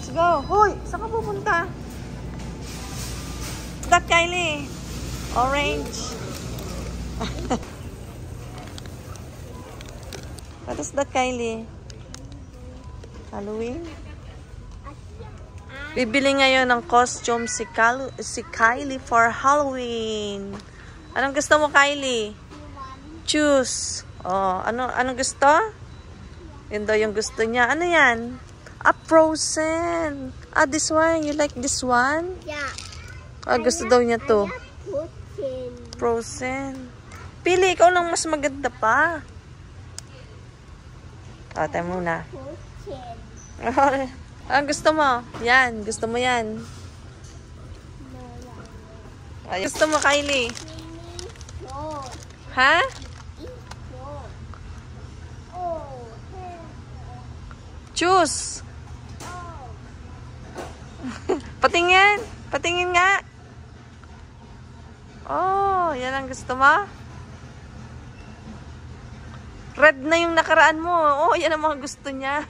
Let's go. Hoy, saan ka pupunta? That Kylie. Orange. What is that, Kylie? Halloween? Bibili ngayon ng costume si Kylie for Halloween. Anong gusto mo, Kylie? Choose. Oh, anong gusto? Yun daw yung gusto niya. Ano yan? Frozen. This one. You like this one? Yeah. Gusto daw niya to. Frozen. Pili, ikaw lang mas maganda pa. Tayo muna. Gusto mo? Yan. Gusto mo yan. Gusto mo, Kylie? Ha? Choose. Patingin. Patingin nga. Oh, yan ang gusto mo? Red na yung nakaraan mo. Oh, yan ang mga gusto niya.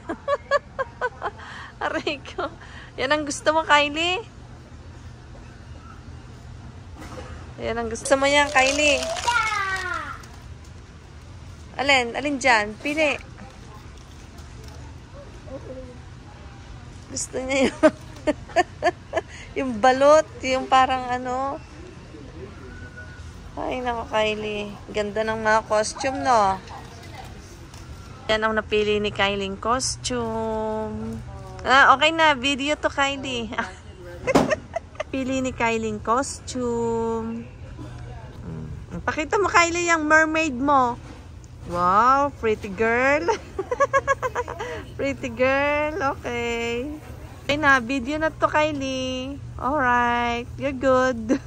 Aray ko. Yan ang gusto mo, Kylie? Yan ang gusto mo yan, Kylie. Alin? Alin dyan? Pili. Gusto niya yung yung balot. Yung parang ano. Ay, nako, Kylie. Ganda ng mga costume, no? Yan ang napili ni Kylie costume. Okay na. Video to, Kylie. Pili ni Kylie costume. Pakita mo, Kylie, yung mermaid mo. Wow, pretty girl. Pretty girl. Okay. Okay na. Video na to, Kylie. Alright. You're good.